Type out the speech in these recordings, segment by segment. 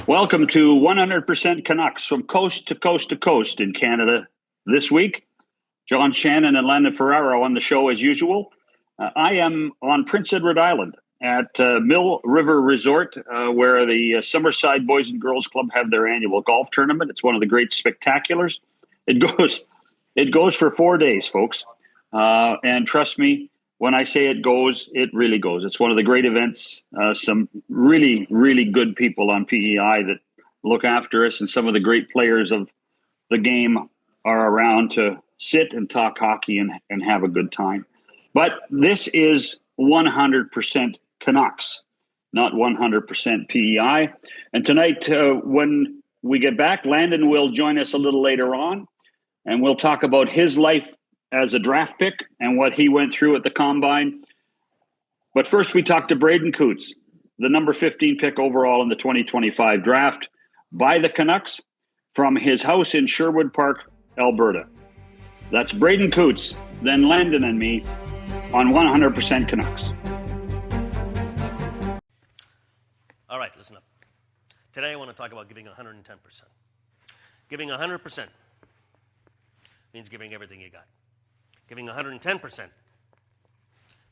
Welcome to 100% Canucks from coast to coast to coast in Canada this week. John Shannon and Landon Ferraro on the show as usual. I am on Prince Edward Island at Mill River Resort, where the Summerside Boys and Girls Club have their annual golf tournament. It's one of the great spectaculars. It goes for 4 days, folks. And trust me, when I say it goes, it really goes. It's one of the great events. Some really, really good people on PEI that look after us, and some of the great players of the game are around to sit and talk hockey and have a good time. But this is 100% Canucks, not 100% PEI. And tonight, when we get back, Landon will join us a little later on, and we'll talk about his life as a draft pick and what he went through at the Combine. But first, we talked to Braeden Cootes, the number 15 pick overall in the 2025 draft by the Canucks from his house in Sherwood Park, Alberta. That's Braeden Cootes, then Landon and me on 100% Canucks. All right, listen up. Today I want to talk about giving 110%. Giving 100% means giving everything you got. Giving 110%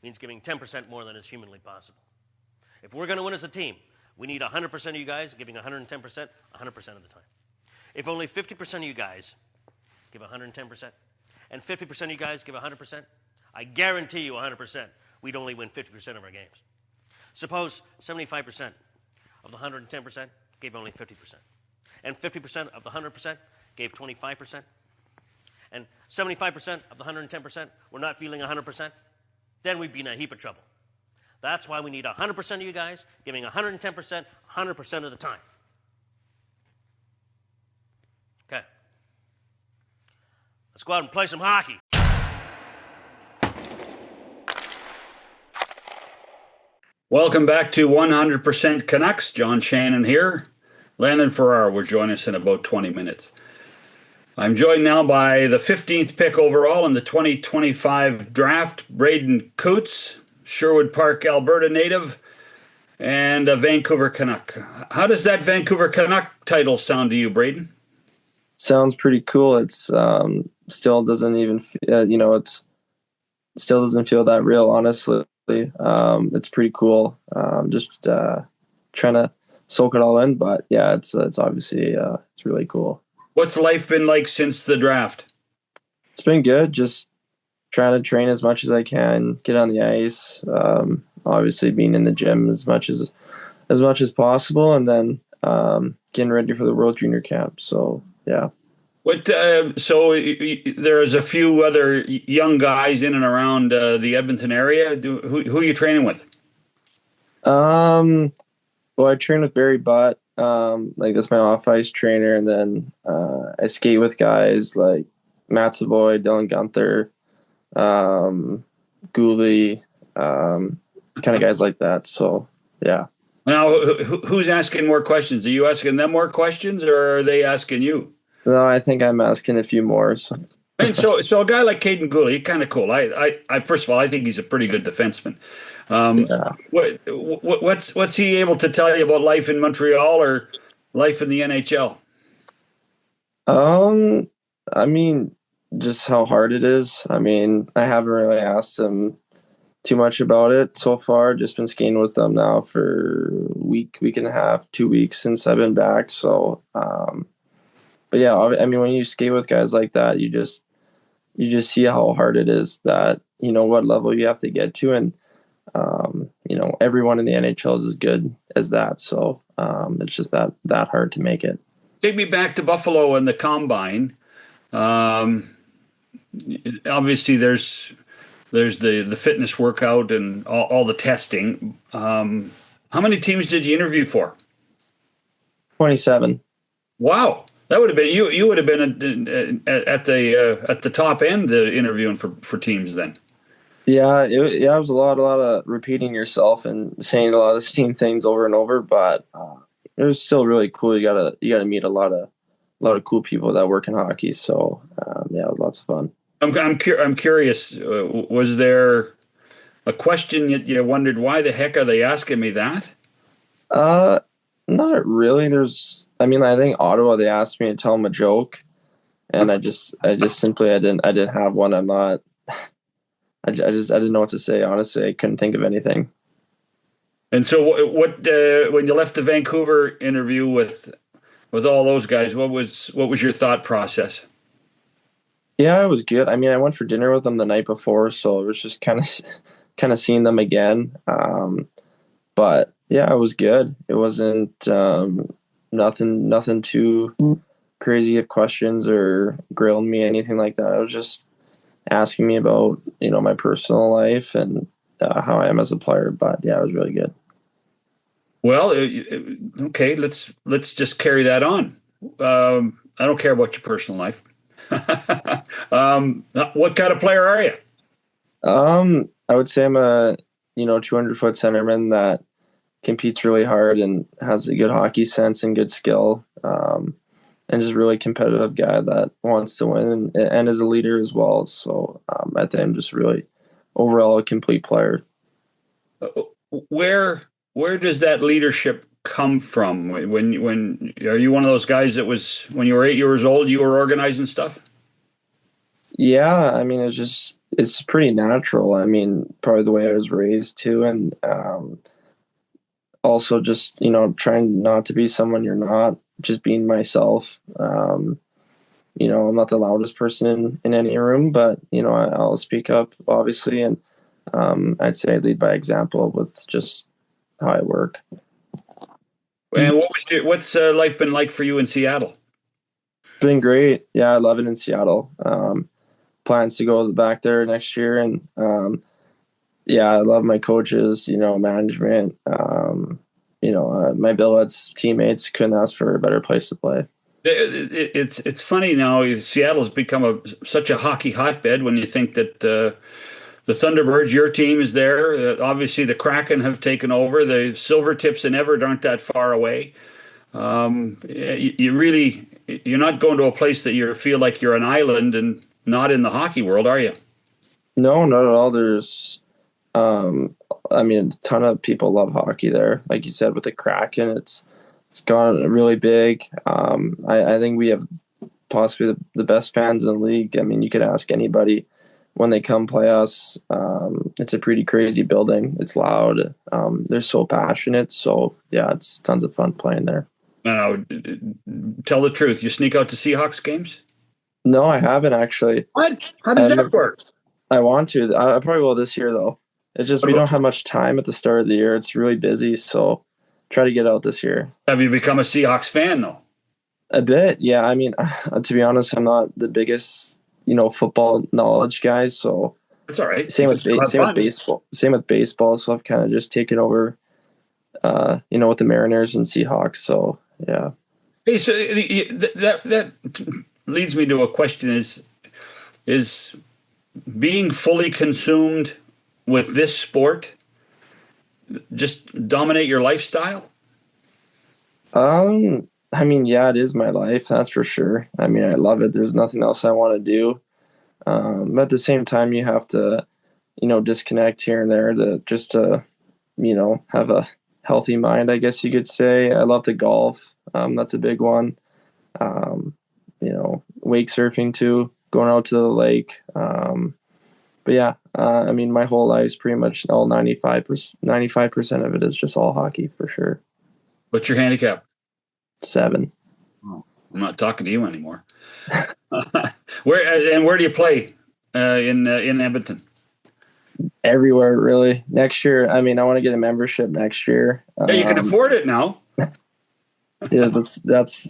means giving 10% more than is humanly possible. If we're going to win as a team, we need 100% of you guys giving 110% 100% of the time. If only 50% of you guys give 110% and 50% of you guys give 100%, I guarantee you 100%, we'd only win 50% of our games. Suppose 75% of the 110% gave only 50%, and 50% of the 100% gave 25%, and 75% of the 110% were not feeling 100%, then we'd be in a heap of trouble. That's why we need 100% of you guys giving 110% 100% of the time. Okay. Let's go out and play some hockey. Welcome back to 100% Canucks. John Shannon here. Landon Ferraro will join us in about 20 minutes. I'm joined now by the 15th pick overall in the 2025 draft, Braeden Cootes, Sherwood Park, Alberta native, and a Vancouver Canuck. How does that Vancouver Canuck title sound to you, Braeden? Sounds pretty cool. It's still doesn't even, it's still doesn't feel that real, honestly. It's pretty cool. Just trying to soak it all in, but yeah, it's obviously it's really cool. What's life been like since the draft? It's been good. Just trying to train as much as I can, get on the ice. Obviously, being in the gym as much as possible, and then getting ready for the World Junior Camp. So yeah. So there's a few other young guys in and around the Edmonton area. Who are you training with? Well, I train with Barry Butt. That's my off-ice trainer, and then I skate with guys like Matt Savoy, Dylan Gunther, Goalie, kind of guys like that. So, yeah. Now, who's asking more questions? Are you asking them more questions, or are they asking you? No, I think I'm asking a few more. So. I mean, so a guy like Caden Goalie, kind of cool. I first of all, I think he's a pretty good defenseman. Yeah. What's he able to tell you about life in Montreal or life in the NHL? I mean, just how hard it is. I mean, I haven't really asked him too much about it so far. Just been skating with them now for a week and a half, 2 weeks since I've been back. So, but yeah, I mean, when you skate with guys like that, you just see how hard it is, that, what level you have to get to. And, everyone in the NHL is as good as that. So it's just that hard to make it. Take me back to Buffalo and the Combine. Obviously there's the fitness workout and all the testing. How many teams did you interview for? 27. Wow. That would have been you would have been at the top end interviewing for teams then. Yeah, it was a lot of repeating yourself and saying a lot of the same things over and over, but it was still really cool. You gotta meet a lot of cool people that work in hockey. So yeah, it was lots of fun. I'm curious. Was there a question that you wondered, why the heck are they asking me that? Not really. I think Ottawa, they asked me to tell them a joke, and I just simply I didn't have one. I'm not. I didn't know what to say. Honestly, I couldn't think of anything. And so, what when you left the Vancouver interview with all those guys, what was your thought process? Yeah, it was good. I mean, I went for dinner with them the night before, so it was just kind of seeing them again. But yeah, it was good. It wasn't nothing too crazy of questions or grilling me, anything like that. It was just asking me about my personal life and how I am as a player. But yeah, it was really good. Well, okay, let's just carry that on. I don't care about your personal life. What kind of player are you? I would say I'm a 200-foot centerman that competes really hard and has a good hockey sense and good skill. And just really competitive guy that wants to win and is a leader as well. So I think I'm just really overall a complete player. Where does that leadership come from? When are you one of those guys that was when you were 8 years old, you were organizing stuff? Yeah, I mean it's pretty natural. I mean, probably the way I was raised too, and also just trying not to be someone you're not, just being myself. I'm not the loudest person in any room, but I'll speak up obviously, and I'd say I lead by example with just how I work. And what's life been like for you in Seattle? Been great. Yeah, I love it in Seattle. Plans to go back there next year, and yeah, I love my coaches, management, my billets, teammates. Couldn't ask for a better place to play. It's funny now. Seattle's become such a hockey hotbed when you think that the Thunderbirds, your team, is there. Obviously, the Kraken have taken over. The Silvertips and Everett aren't that far away. You're not going to a place that you feel like you're an island and not in the hockey world, are you? No, not at all. There's, a ton of people love hockey there. Like you said, with the Kraken, it's gone really big. I think we have possibly the best fans in the league. I mean, you could ask anybody when they come play us. It's a pretty crazy building. It's loud. They're so passionate. So yeah, it's tons of fun playing there. Now, tell the truth. You sneak out to Seahawks games? No, I haven't actually. What? How does that work? I want to. I probably will this year though. It's just we don't have much time at the start of the year. It's really busy, so try to get out this year. Have you become a Seahawks fan though? A bit, yeah. I mean, to be honest, I'm not the biggest, football knowledge guy. So it's all right. Same with baseball. Same with baseball. So I've kind of just taken over, with the Mariners and Seahawks. So yeah. Hey, so that leads me to a question: is being fully consumed with this sport just dominate your lifestyle? Yeah, it is my life. That's for sure. I mean, I love it. There's nothing else I want to do. But at the same time, you have to, disconnect here and there to have a healthy mind, I guess you could say. I love to golf. That's a big one. Wake surfing too, going out to the lake. But yeah, my whole life's pretty much all 95% of it is just all hockey for sure. What's your handicap? 7. Oh, I'm not talking to you anymore. Where do you play in Edmonton? Everywhere, really. Next year, I want to get a membership next year. Yeah, you can afford it now. Yeah, that's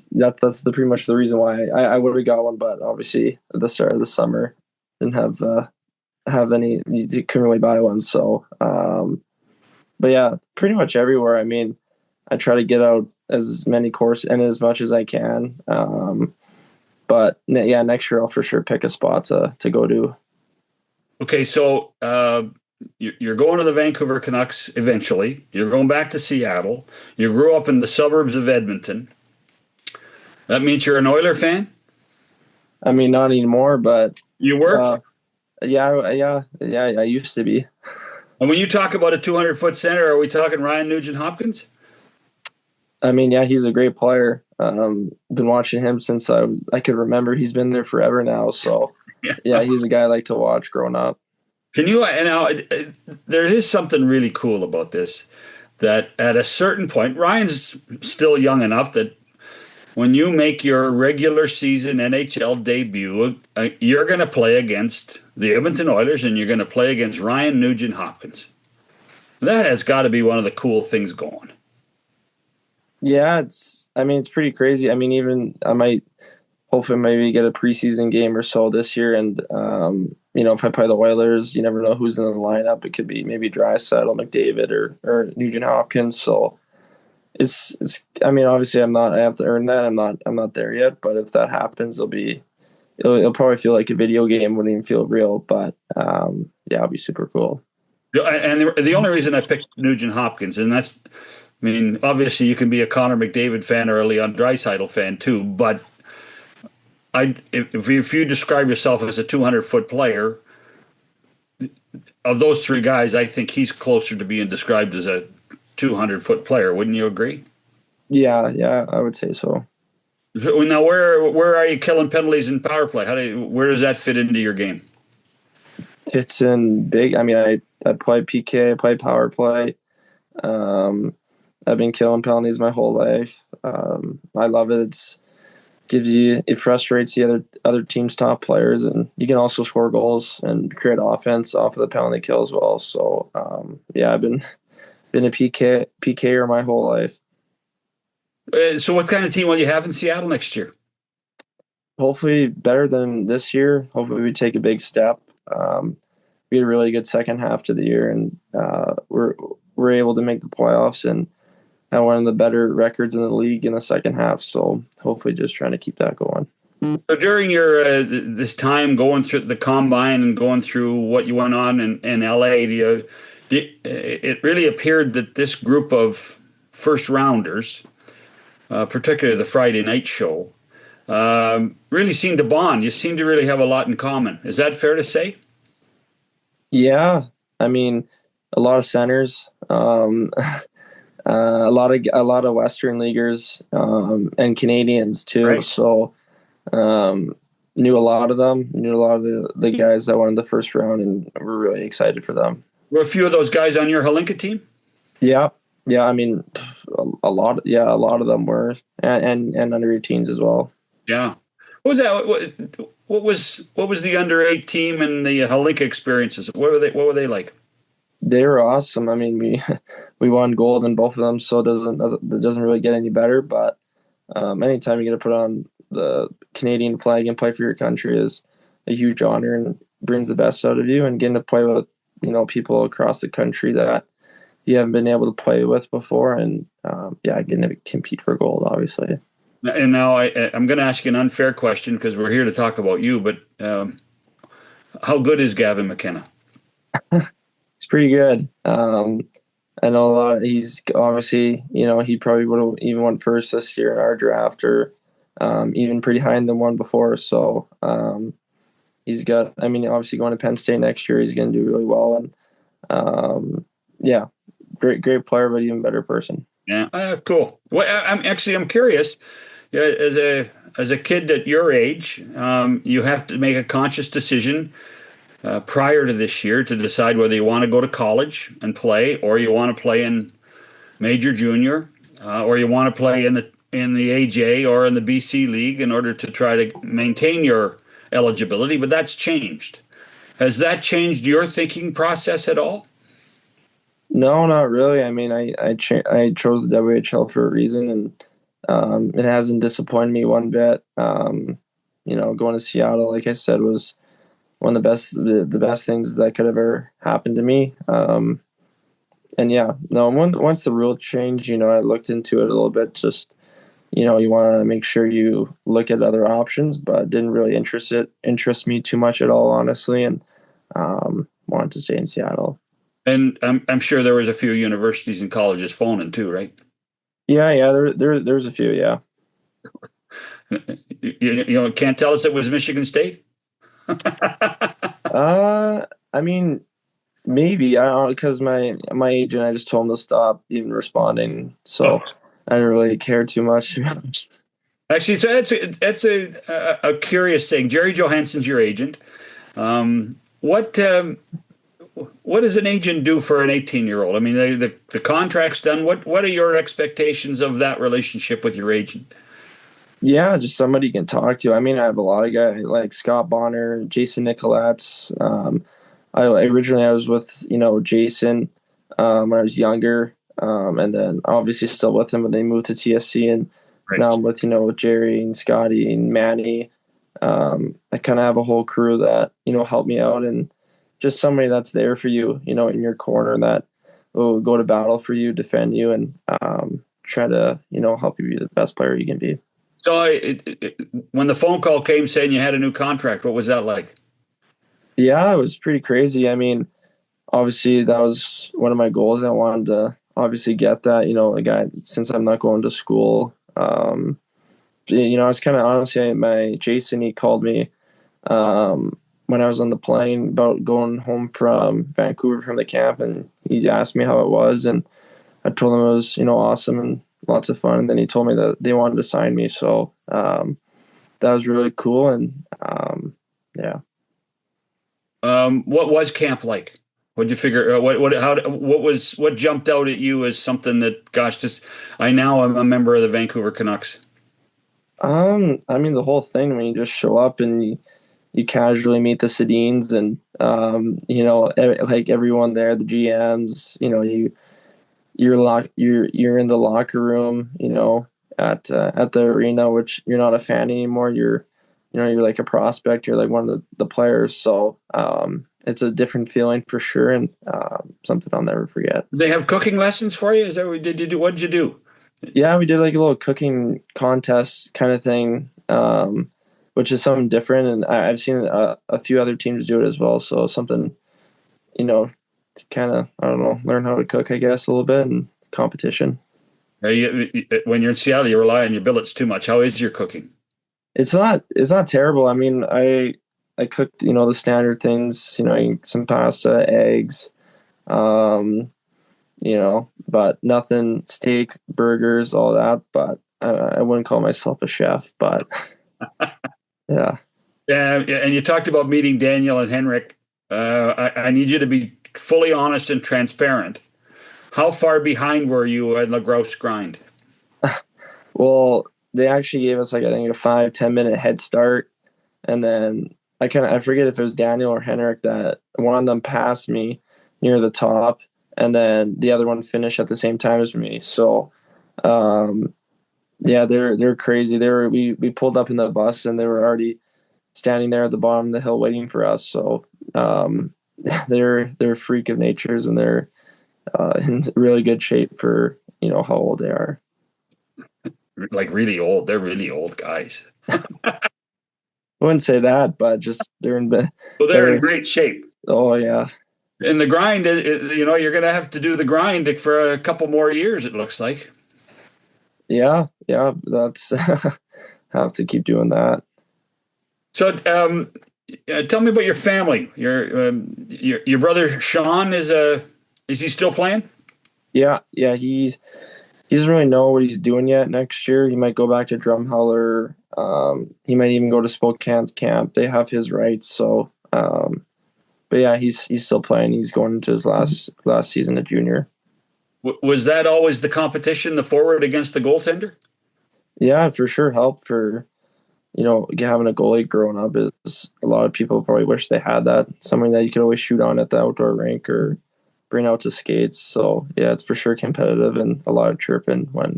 pretty much the reason why I would have got one, but obviously at the start of the summer didn't have any. You couldn't really buy one, so. But yeah, pretty much everywhere. I try to get out as many courses and as much as I can. But yeah, next year I'll for sure pick a spot to go to. Okay, so you're going to the Vancouver Canucks eventually. You're going back to Seattle. You grew up in the suburbs of Edmonton. That means you're an Oiler fan? Not anymore, but you were. Yeah. I used to be. And when you talk about a 200-foot center, are we talking Ryan Nugent-Hopkins? I mean, yeah, he's a great player. Been watching him since I could remember. He's been there forever now. So, yeah, he's a guy I like to watch growing up. Can you, and now there is something really cool about this, that at a certain point, Ryan's still young enough that when you make your regular season NHL debut, you're going to play against the Edmonton Oilers and you're going to play against Ryan Nugent-Hopkins. That has got to be one of the cool things going. Yeah, it's pretty crazy. I mean, even I might hopefully maybe get a preseason game or so this year. And, if I play the Oilers, you never know who's in the lineup. It could be maybe Draisaitl, McDavid, or Nugent-Hopkins. So it's obviously I have to earn that. I'm not there yet, but if that happens, it'll probably feel like a video game. Wouldn't even feel real, but it'll be super cool. And the only reason I picked Nugent-Hopkins, and that's, obviously you can be a Connor McDavid fan or a Leon Draisaitl fan too, but if you describe yourself as a 200-foot player, of those three guys, I think he's closer to being described as a 200-foot player. Wouldn't you agree? Yeah, I would say so. Now, where are you killing penalties and power play? Where does that fit into your game? It's in big. I play PK, I play power play. I've been killing penalties my whole life. I love it. It frustrates the other team's top players, and you can also score goals and create offense off of the penalty kill as well. So I've been a PKer my whole life. So what kind of team will you have in Seattle next year? Hopefully better than this year. Hopefully we take a big step. We had a really good second half to the year, and we're able to make the playoffs and have one of the better records in the league in the second half. So hopefully just trying to keep that going. So during your this time going through the combine and going through what you went on in LA, it really appeared that this group of first rounders, particularly the Friday night show, really seemed to bond. You seem to really have a lot in common. Is that fair to say? Yeah, a lot of centers, a lot of Western leaguers, and Canadians too. Right. So knew a lot of them. Knew a lot of the guys that won in the first round, and we're really excited for them. Were a few of those guys on your Hlinka team? Yeah. A lot of them were, and under 18s as well. Yeah. What was that? What was the under 8 team and the Hlinka experiences? What were they like? They were awesome. We won gold in both of them, so it doesn't really get any better. But anytime you get to put on the Canadian flag and play for your country is a huge honor and brings the best out of you. And getting to play with people across the country that you haven't been able to play with before, and getting to compete for gold, obviously. And now I'm going to ask you an unfair question because we're here to talk about you. But how good is Gavin McKenna? He's pretty good. I know a lot. He's obviously, he probably would have even went first this year in our draft, or even pretty high in the one before. So he's got. Obviously going to Penn State next year, he's going to do really well. And great player, but even better person. Yeah, cool. Well, I'm curious. As a kid at your age, you have to make a conscious decision prior to this year to decide whether you want to go to college and play, or you want to play in major junior, or you want to play in the AJ or in the BC League in order to try to maintain your eligibility. But that's changed. Has that changed your thinking process at all? No, not really. I chose the WHL for a reason, and it hasn't disappointed me one bit. Going to Seattle, like I said, was one of the best things that could have ever happened to me. Once the rule changed, I looked into it a little bit. Just, you want to make sure you look at other options, but it didn't really interest me too much at all, honestly, and wanted to stay in Seattle. And I'm sure there was a few universities and colleges phoning too, right? Yeah. There's a few, yeah. You can't tell us it was Michigan State? Maybe. I don't know, because my agent, I just told him to stop even responding. So I didn't really care too much, to be honest. Actually, so that's a curious thing. Jerry Johansson's your agent. What does an agent do for an 18-year-old? I mean, the contract's done. What are your expectations of that relationship with your agent? Yeah, just somebody you can talk to. I mean, I have a lot of guys like Scott Bonner, Jason Nicoletts. I originally I was with Jason when I was younger, and then obviously still with him when they moved to TSC, and Right. now I'm with Jerry and Scotty and Manny. I kind of have a whole crew that help me out, and just somebody that's there for you, in your corner that will go to battle for you, defend you, and try to help you be the best player you can be. So when the phone call came saying you had a new contract, what was that like? Yeah, it was pretty crazy. I mean, obviously that was one of my goals. I wanted to obviously get that, since I'm not going to school. I was kind of honestly, Jason, he called me when I was on the plane about going home from Vancouver from the camp, and he asked me how it was, and I told him it was, awesome and lots of fun. And then he told me that they wanted to sign me. So that was really cool. And yeah. What was camp like? What did you figure? What jumped out at you as something that, gosh, I'm a member of the Vancouver Canucks. I mean, the whole thing, when you just show up and you casually meet the Sedins and, like everyone there, the GMs, you're in the locker room, at the arena, which you're not a fan anymore. You're like a prospect. You're like one of the players. So it's a different feeling for sure, and something I'll never forget. They have cooking lessons for you? Is that what did you do? What did you do? Yeah, we did like a little cooking contest kind of thing, which is something different. And I've seen a few other teams do it as well. So something, to kind of, I don't know, learn how to cook, I guess, a little bit, and competition. When you're in Seattle, you rely on your billets too much. How is your cooking? It's not terrible. I mean, I cooked, the standard things, some pasta, eggs, but nothing, steak, burgers, all that. But I wouldn't call myself a chef, but yeah. Yeah, and you talked about meeting Daniel and Henrik. I need you to be fully honest and transparent. How far behind were you in the grouse grind? Well, they actually gave us, like, I think a 5-10 minute head start, and then I forget if it was Daniel or Henrik that one of them passed me near the top, and then the other one finished at the same time as me. So, yeah, they're crazy. We pulled up in the bus and they were already standing there at the bottom of the hill waiting for us. So they're a freak of natures, and they're in really good shape for how old they are. Like really old. They're really old guys. I wouldn't say that, but just they're in great shape. Oh yeah. And the grind, you're going to have to do the grind for a couple more years, it looks like. Yeah, that's have to keep doing that. So, tell me about your family. Your brother Sean is he still playing? Yeah, he doesn't really know what he's doing yet. Next year, he might go back to Drumheller. He might even go to Spokane's camp. They have his rights, so. But yeah, he's still playing. He's going into his last season at junior. Was that always the competition, the forward against the goaltender? Yeah, for sure. Helped for, having a goalie growing up is a lot of people probably wish they had that. Something that you could always shoot on at the outdoor rink or bring out to skates. So yeah, it's for sure competitive and a lot of chirping when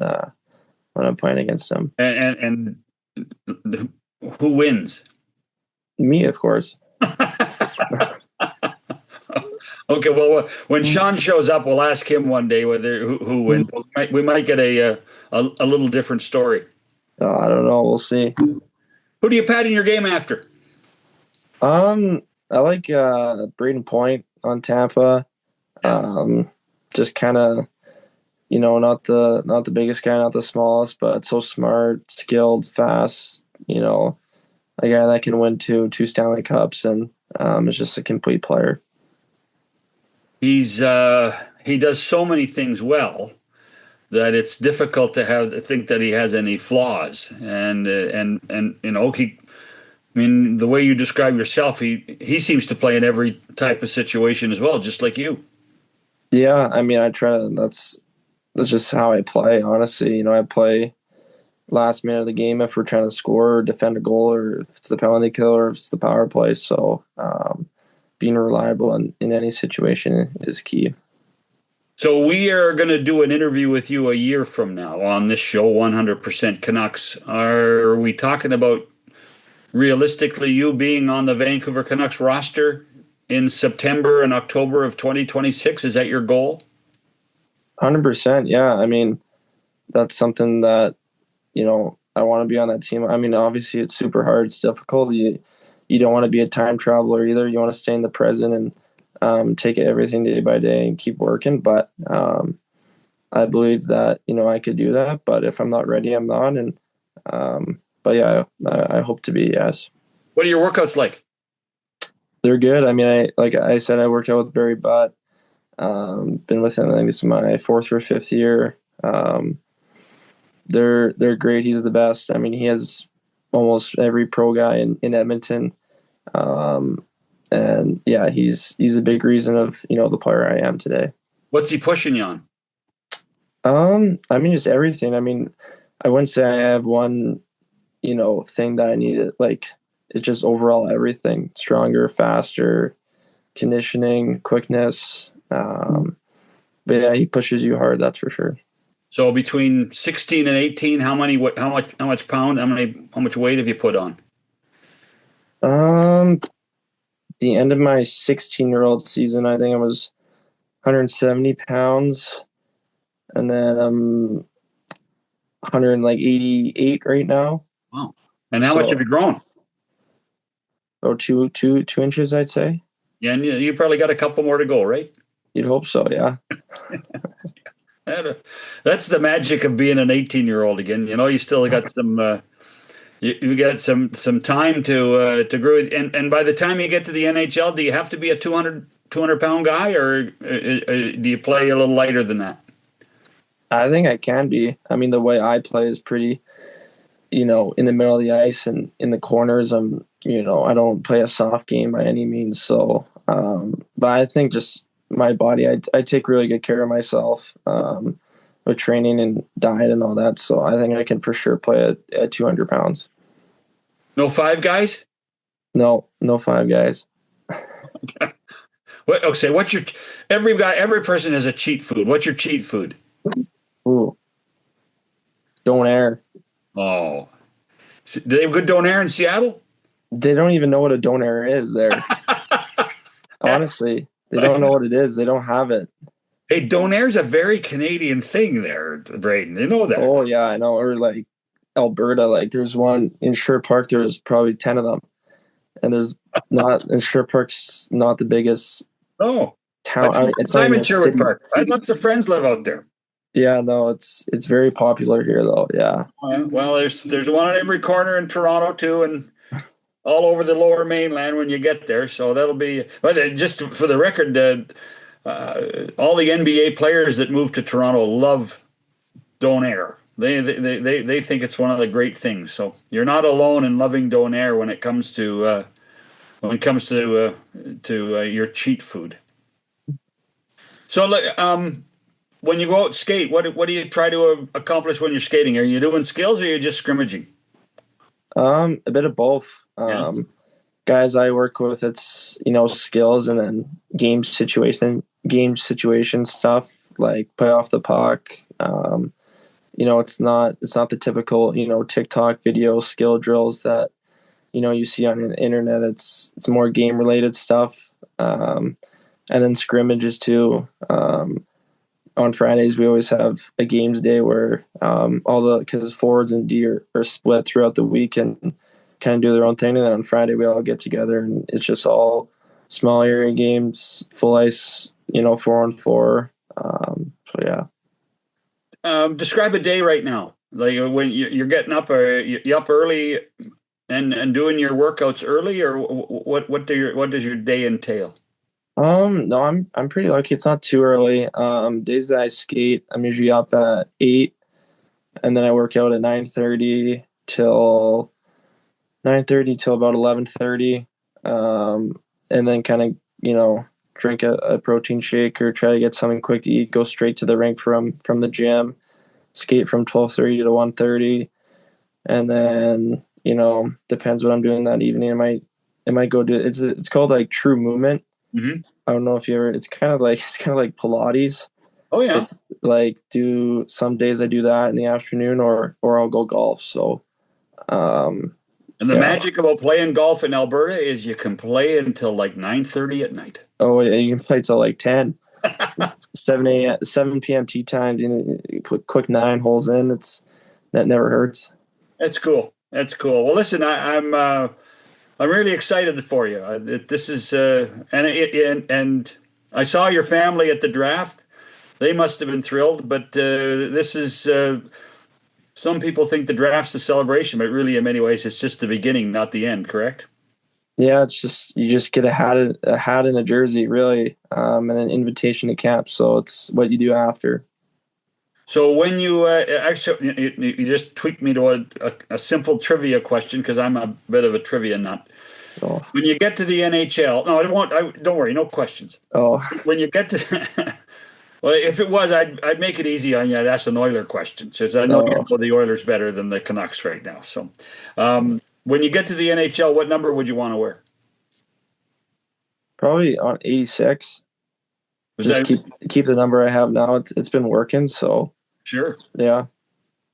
I'm playing against him. And who wins? Me, of course. Okay, well, when Sean shows up, we'll ask him one day who wins. We might get a little different story. I don't know. We'll see. Who do you pat in your game after? I like Braden Point on Tampa. Just kind of, not the biggest guy, not the smallest, but so smart, skilled, fast. A guy that can win two Stanley Cups and is just a complete player. He does so many things well. that it's difficult to think that he has any flaws. And the way you describe yourself, he seems to play in every type of situation as well, just like you. Yeah, I mean, I try to. That's just how I play. Honestly, I play last minute of the game if we're trying to score or defend a goal, or if it's the penalty kill, or if it's the power play. So being reliable in any situation is key. So we are going to do an interview with you a year from now on this show, 100% Canucks. Are we talking about realistically you being on the Vancouver Canucks roster in September and October of 2026? Is that your goal? 100%. Yeah. I mean, that's something that, I want to be on that team. I mean, obviously it's super hard. It's difficult. You don't want to be a time traveler either. You want to stay in the present and take everything day by day and keep working. But I believe that, I could do that. But if I'm not ready, I'm not. And but yeah, I hope to be, yes. What are your workouts like? They're good. I mean, like I said, I work out with Barry Butt. Been with him, I think it's my 4th or 5th year. They're great. He's the best. I mean, he has almost every pro guy in Edmonton. And yeah, he's a big reason of, the player I am today. What's he pushing you on? I mean, just everything. I mean, I wouldn't say I have one, thing that I needed. Like, it's just overall everything: stronger, faster, conditioning, quickness. But yeah, he pushes you hard. That's for sure. So between 16 and 18, how much weight have you put on? The end of my 16-year-old season, I think I was 170 pounds, and then I'm 188 right now. Wow! And how much have you grown? Oh, two inches, I'd say. Yeah, and you probably got a couple more to go, right? You'd hope so, yeah. That's the magic of being an 18-year-old again. You still got some. You got some time to grow. And by the time you get to the NHL, do you have to be a 200-pound guy, or do you play a little lighter than that? I think I can be. I mean, the way I play is pretty, in the middle of the ice and in the corners. I don't play a soft game by any means. So, but I think just my body, I take really good care of myself with training and diet and all that. So I think I can for sure play at 200 pounds. No 5 guys? No 5 guys. Okay, what's your every person has a cheat food. What's your cheat food? Ooh. Donair. Oh. Do they have good Donair in Seattle? They don't even know what a Donair is there. Honestly, they don't know what it is. They don't have it. Hey, Donair's a very Canadian thing there, Braden. You know that. Oh, yeah, I know. Or like Alberta, like there's one in Sherwood Park. There's probably 10 of them. And Sherwood Park's not the biggest town. I'm in Sherwood Park. I have lots of friends live out there. Yeah, no, it's very popular here though. Yeah. Well, there's one on every corner in Toronto too, and all over the Lower Mainland when you get there. So that'll be. But just for the record, all the NBA players that move to Toronto love Donair. They think it's one of the great things. So you're not alone in loving Donair when it comes to your cheat food. So when you go out skate, what do you try to accomplish when you're skating? Are you doing skills or are you just scrimmaging? A bit of both. Guys I work with, it's skills and then game situation stuff like play off the puck. It's not the typical TikTok video skill drills that you see on the internet. It's more game related stuff, and then scrimmages too. On Fridays we always have a games day where because forwards and D are split throughout the week and kind of do their own thing, and then on Friday we all get together and it's just all small area games, full ice, 4-on-4. So yeah. Describe a day right now, like when you're getting up. Are you up early and doing your workouts early, or what does your day entail? No, I'm pretty lucky. It's not too early. Days that I skate, I'm usually up at 8, and then I work out at 9:30 till about 11:30. And then kind of, drink a protein shake or try to get something quick to eat, go straight to the rink from the gym, skate from 12:30 to 1:30. And then, depends what I'm doing that evening. I might go do it's called like True Movement. Mm-hmm. I don't know if you ever, it's kind of like Pilates. Oh yeah. It's like some days I do that in the afternoon or I'll go golf. So, and the magic about playing golf in Alberta is you can play until like 9:30 at night. Oh, yeah, you can play till like 10, 7 p.m. tee times. Quick 9 holes in. That never hurts. That's cool. Well, listen, I'm really excited for you. This is and I saw your family at the draft. They must have been thrilled. But this is. Some people think the draft's a celebration, but really, in many ways, it's just the beginning, not the end. Correct? Yeah, it's just you just get a hat and a jersey, really, and an invitation to camp. So it's what you do after. So when you actually you just tweaked me to a simple trivia question because I'm a bit of a trivia nut. Oh. When you get to the NHL, no, I won't. Don't worry, no questions. Oh, when you get to. Well, if it was, I'd make it easy on you. I'd ask an Oiler question, because I know you know the Oilers better than the Canucks right now. So, when you get to the NHL, what number would you want to wear? Probably on 86. Just keep the number I have now. It's been working, so sure. Yeah.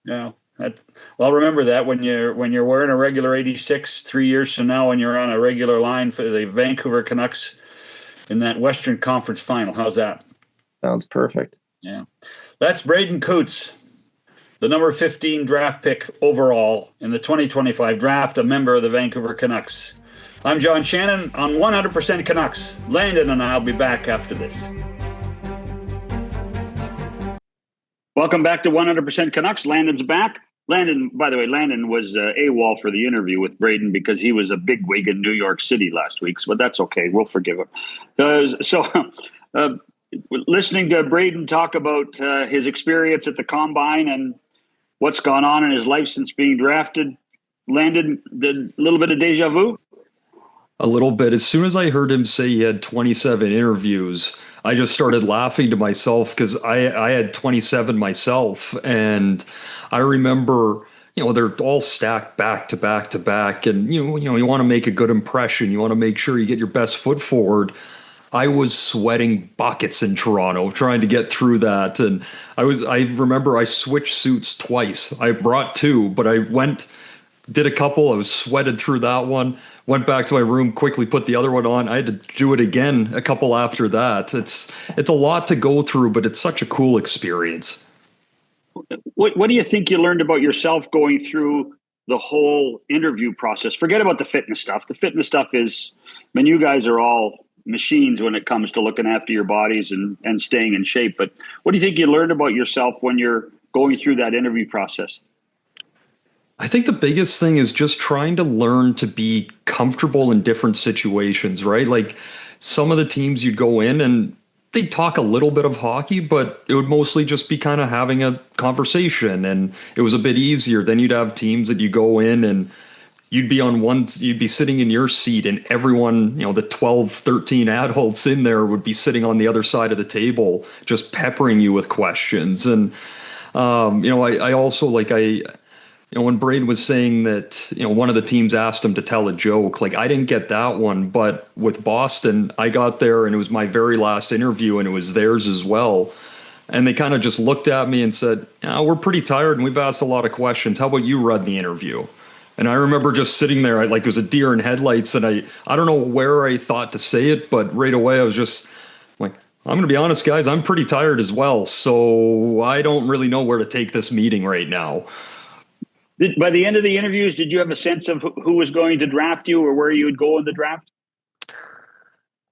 Well, remember that when you're wearing a regular 86 3 years from now, when you're on a regular line for the Vancouver Canucks in that Western Conference Final. How's that? Sounds perfect. Yeah. That's Braeden Cootes, the number 15 draft pick overall in the 2025 draft, a member of the Vancouver Canucks. I'm John Shannon on 100% Canucks. Landon and I'll be back after this. Welcome back to 100% Canucks. Landon's back. Landon was AWOL for the interview with Braden because he was a bigwig in New York City last week, but that's okay. We'll forgive him. Listening to Braden talk about his experience at the Combine and what's gone on in his life since being drafted, Landon, a little bit of deja vu? A little bit. As soon as I heard him say he had 27 interviews, I just started laughing to myself because I had 27 myself. And I remember, they're all stacked back to back to back. And, you want to make a good impression. You want to make sure you get your best foot forward. I was sweating buckets in Toronto trying to get through that. And I remember I switched suits twice. I brought 2, but I did a couple. I was sweated through that one, went back to my room, quickly put the other one on. I had to do it again a couple after that. It's a lot to go through, but it's such a cool experience. What do you think you learned about yourself going through the whole interview process? Forget about the fitness stuff. The fitness stuff is, you guys are all machines when it comes to looking after your bodies and staying in shape. But what do you think you learned about yourself when you're going through that interview process? I think the biggest thing is just trying to learn to be comfortable in different situations, right? Like some of the teams you'd go in and they'd talk a little bit of hockey, but it would mostly just be kind of having a conversation, and it was a bit easier. Then you'd have teams that you go in and you'd be sitting in your seat, and everyone, the 12, 13 adults in there would be sitting on the other side of the table, just peppering you with questions. And, I also when Braden was saying that, one of the teams asked him to tell a joke, I didn't get that one, but with Boston, I got there and it was my very last interview and it was theirs as well. And they kind of just looked at me and said, we're pretty tired and we've asked a lot of questions. How about you run the interview? And I remember just sitting there, it was a deer in headlights, and I don't know where I thought to say it, but right away I was just like, I'm going to be honest, guys, I'm pretty tired as well, so I don't really know where to take this meeting right now. By the end of the interviews, did you have a sense of who was going to draft you or where you would go in the draft?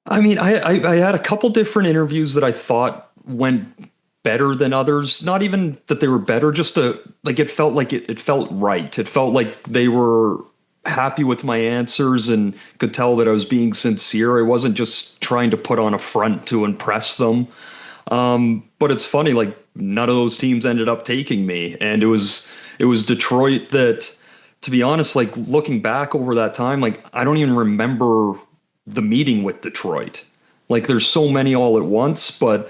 I had a couple different interviews that I thought went better than others. Not even that they were better, just it felt like it felt right. It felt like they were happy with my answers and could tell that I was being sincere. I wasn't just trying to put on a front to impress them. But it's funny, like none of those teams ended up taking me, and it was Detroit that, to be honest, like looking back over that time, like I don't even remember the meeting with Detroit. Like there's so many all at once, but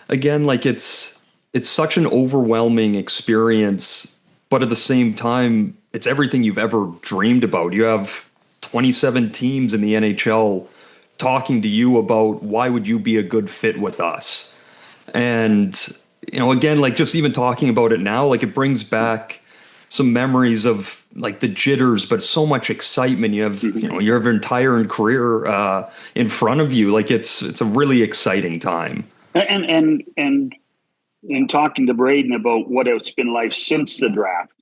again, like it's such an overwhelming experience, but at the same time, it's everything you've ever dreamed about. You have 27 teams in the NHL talking to you about why would you be a good fit with us. And, again, like just even talking about it now, like it brings back some memories of like the jitters, but so much excitement. You have, your entire career in front of you. Like it's a really exciting time. And in talking to Braden about what it's been like since the draft,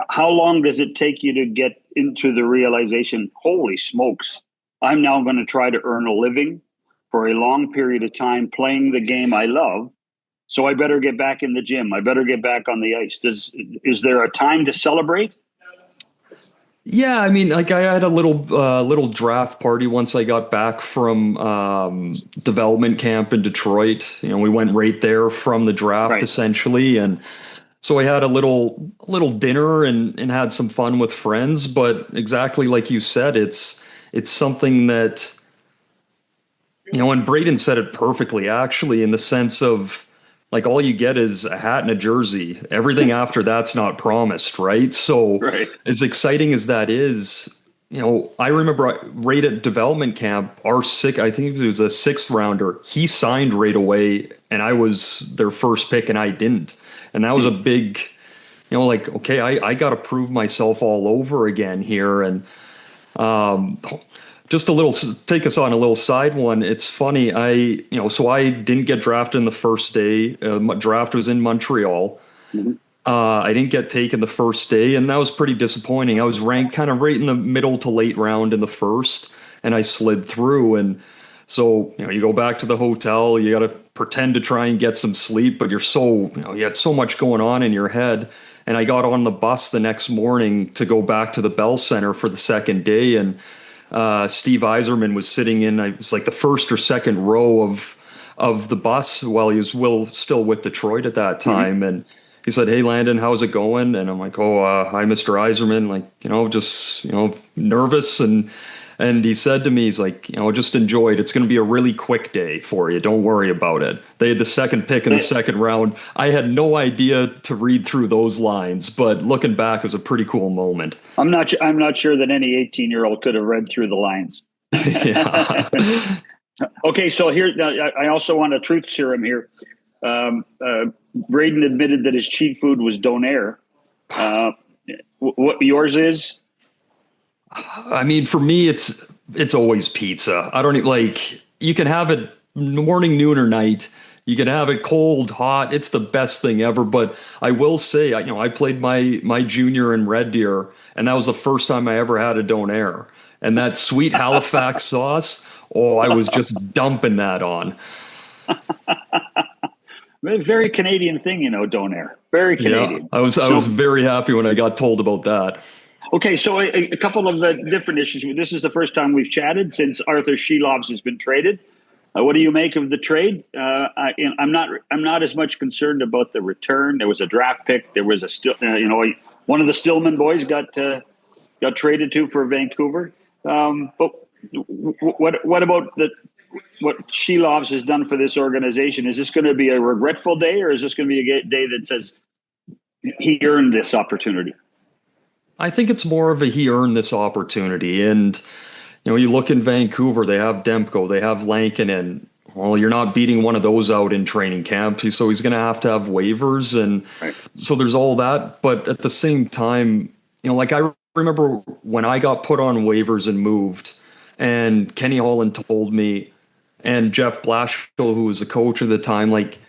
how long does it take you to get into the realization, holy smokes, I'm now going to try to earn a living for a long period of time playing the game I love, so I better get back in the gym. I better get back on the ice. Is there a time to celebrate? Yeah, I mean, like I had a little draft party once I got back from development camp in Detroit. We went right there from the draft essentially, and so I had a little dinner and had some fun with friends. But exactly like you said, it's something that, and Braden said it perfectly actually, in the sense of like all you get is a hat and a jersey. Everything after that's not promised, right? So as exciting as that is, I remember right at development camp, I think it was a 6th rounder. He signed right away, and I was their first pick, and I didn't. And that was a big, like, okay, I got to prove myself all over again here. And just take us on a little side one. It's funny. So I didn't get drafted in the first day. My draft was in Montreal. I didn't get taken the first day, and that was pretty disappointing. I was ranked kind of right in the middle to late round in the first, and I slid through. And so, you go back to the hotel, you got to pretend to try and get some sleep, but you had so much going on in your head. And I got on the bus the next morning to go back to the Bell Center for the second day, and Steve Yzerman was sitting in, I was like the first or second row of the bus while he was still with Detroit at that time. And he said, "Hey, Landon, how's it going?" And I'm like, "Oh, hi, Mr. Yzerman." Like, just, nervous. And he said to me, he's like, "Just enjoy it. It's going to be a really quick day for you. Don't worry about it." They had the second pick in the second round. I had no idea to read through those lines, but looking back, it was a pretty cool moment. I'm not sure that any 18-year-old could have read through the lines. Yeah. Okay, so here, I also want a truth serum here. Braden admitted that his cheat food was Donair. What yours is? I mean, for me, it's always pizza. I don't like, you can have it morning, noon, or night. You can have it cold, hot. It's the best thing ever. But I will say, I played my junior in Red Deer, and that was the first time I ever had a Donair. And that sweet Halifax sauce, I was just dumping that on. Very Canadian thing, Donair. Very Canadian. Yeah, I was very happy when I got told about that. Okay, so a couple of the different issues. This is the first time we've chatted since Arthur Sheilov has been traded. What do you make of the trade? I'm not as much concerned about the return. There was a draft pick. There was one of the Stillman boys got traded to for Vancouver. But what about what Sheilov has done for this organization? Is this going to be a regretful day, or is this going to be a day that says he earned this opportunity? I think it's more of a he earned this opportunity. And, you look in Vancouver, they have Demko, they have Lankin, and, you're not beating one of those out in training camp. So he's going to have waivers. And so there's all that. But at the same time, like I remember when I got put on waivers and moved, and Kenny Holland told me, and Jeff Blashill, who was the coach at the time, like,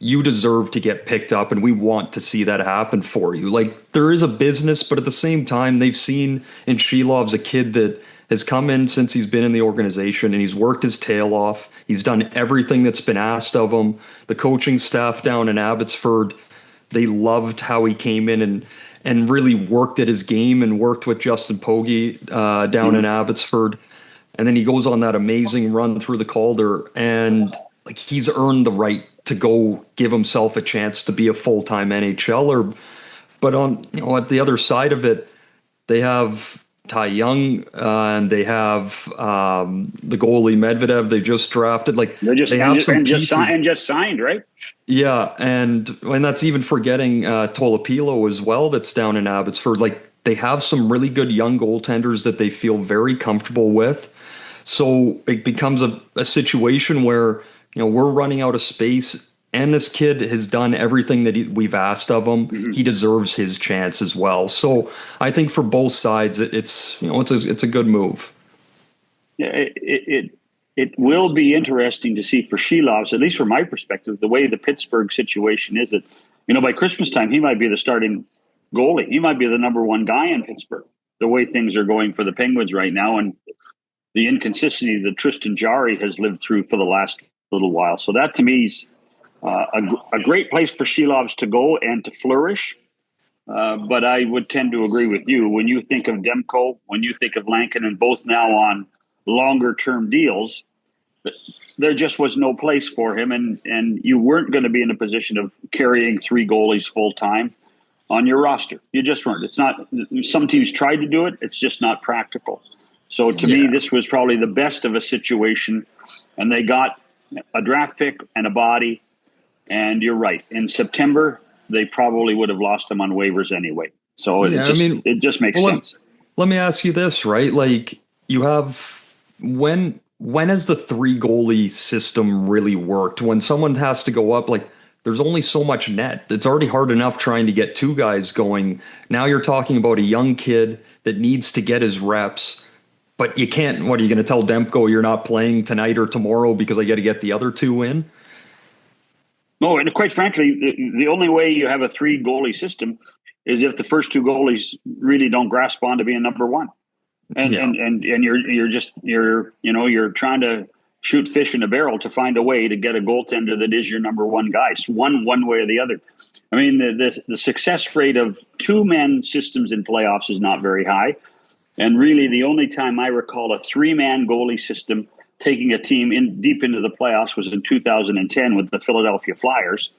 you deserve to get picked up, and we want to see that happen for you. Like, there is a business, but at the same time, they've seen in Sheilov's a kid that has come in since he's been in the organization, and he's worked his tail off. He's done everything that's been asked of him. The coaching staff down in Abbotsford, they loved how he came in and really worked at his game and worked with Justin Pogge down in Abbotsford. And then he goes on that amazing run through the Calder, and like he's earned the right to go give himself a chance to be a full-time NHLer. But on, you know, at the other side of it, they have Ty Young, and they have the goalie Medvedev. They just drafted. Like they have some pieces and just signed, right? Yeah, and that's even forgetting Tolopilo as well. That's down in Abbotsford. Like they have some really good young goaltenders that they feel very comfortable with. So it becomes a situation where, you know, we're running out of space, and this kid has done everything that we've asked of him. Mm-hmm. He deserves his chance as well. So I think for both sides, it's a good move. Yeah, it will be interesting to see for Sheilov, at least from my perspective, the way the Pittsburgh situation is. That, you know, by Christmas time, he might be the starting goalie. He might be the number one guy in Pittsburgh. The way things are going for the Penguins right now, and the inconsistency that Tristan Jarry has lived through for the last little while. So that to me is a great place for Sheilovs to go and to flourish. But I would tend to agree with you. When you think of Demko, when you think of Lankinen, both now on longer term deals, there just was no place for him. And you weren't going to be in a position of carrying three goalies full time on your roster. You just weren't. It's not, some teams tried to do it. It's just not practical. So to me, this was probably the best of a situation, and they got a draft pick and a body. And you're right. In September, they probably would have lost him on waivers anyway. So it just makes sense. Let me ask you this, right? Like you have, when has the three goalie system really worked? When someone has to go up, like there's only so much net. It's already hard enough trying to get two guys going. Now you're talking about a young kid that needs to get his reps. But you can't, what are you going to tell Demko you're not playing tonight or tomorrow because I got to get the other two in? No, and quite frankly, the only way you have a three goalie system is if the first two goalies really don't grasp on to being number one. And you're trying to shoot fish in a barrel to find a way to get a goaltender that is your number one guy. So one way or the other. I mean, the success rate of two-man systems in playoffs is not very high. And really, the only time I recall a three-man goalie system taking a team deep into the playoffs was in 2010 with the Philadelphia Flyers.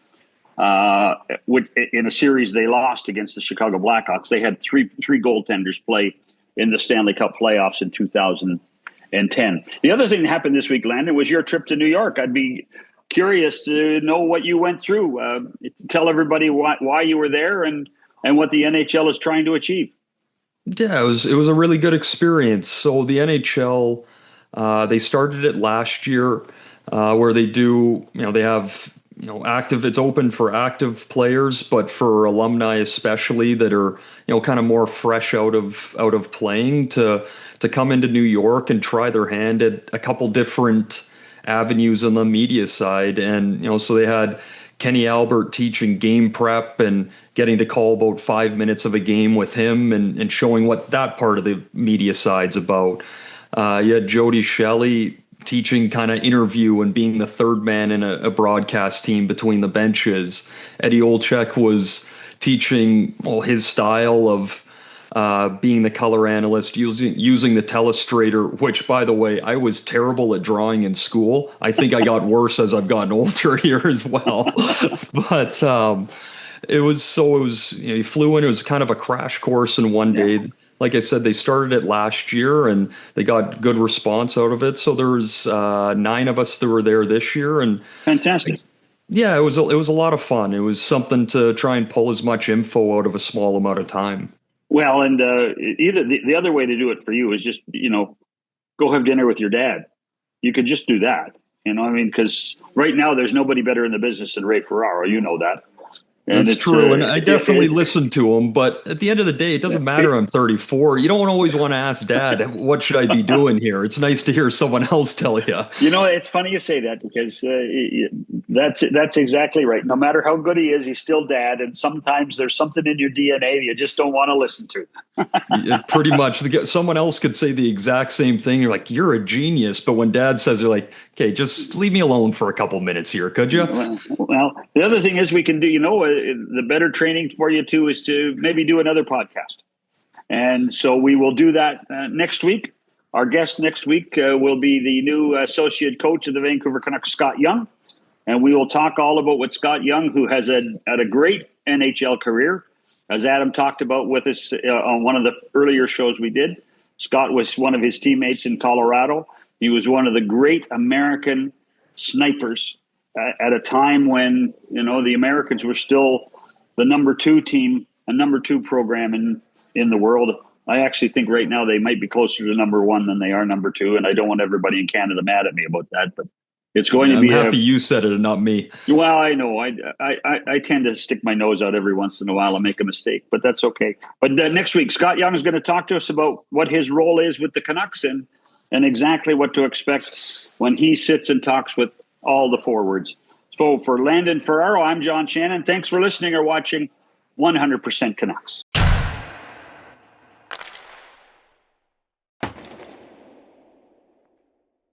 In a series they lost against the Chicago Blackhawks, they had three goaltenders play in the Stanley Cup playoffs in 2010. The other thing that happened this week, Landon, was your trip to New York. I'd be curious to know what you went through. Tell everybody why you were there and what the NHL is trying to achieve. Yeah, it was a really good experience. So the NHL, they started it last year, where they do, they have, active. It's open for active players, but for alumni especially that are, kind of more fresh out of playing to come into New York and try their hand at a couple different avenues on the media side. And so they had Kenny Albert teaching game prep and getting to call about 5 minutes of a game with him and showing what that part of the media side's about. You had Jody Shelley teaching kind of interview and being the third man in a broadcast team between the benches. Eddie Olczyk was teaching his style of being the color analyst, using the telestrator, which, by the way, I was terrible at drawing in school. I think I got worse as I've gotten older here as well. But he flew in. It was kind of a crash course in one day. Like I said, they started it last year and they got good response out of it. So there was 9 of us that were there this year, and fantastic. Yeah, it was a lot of fun. It was something to try and pull as much info out of a small amount of time. Well, and either the other way to do it for you is just, go have dinner with your dad. You could just do that, because right now there's nobody better in the business than Ray Ferraro. You know that. And that's true, and I definitely listen to him. But at the end of the day, it doesn't matter. I'm 34. You don't always want to ask Dad, "What should I be doing here?" It's nice to hear someone else tell you. It's funny you say that because that's exactly right. No matter how good he is, he's still Dad, and sometimes there's something in your DNA you just don't want to listen to. Yeah, pretty much, someone else could say the exact same thing. You're like, "You're a genius," but when Dad says, "You're like, okay, just leave me alone for a couple minutes here, could you?" Well, the other thing is we can do, the better training for you too is to maybe do another podcast. And so we will do that next week. Our guest next week will be the new associate coach of the Vancouver Canucks, Scott Young. And we will talk all about what Scott Young, who has had a great NHL career, as Adam talked about with us on one of the earlier shows we did. Scott was one of his teammates in Colorado. He was one of the great American snipers at a time when, the Americans were still the number 2 team, a number 2 program in the world. I actually think right now they might be closer to number 1 than they are number 2. And I don't want everybody in Canada mad at me about that, but it's going to be. I'm happy you said it and not me. Well, I know. I tend to stick my nose out every once in a while and make a mistake, but that's okay. But next week, Scott Young is going to talk to us about what his role is with the Canucks and exactly what to expect when he sits and talks with all the forwards. So for Landon Ferraro, I'm John Shannon. Thanks for listening or watching 100% Canucks.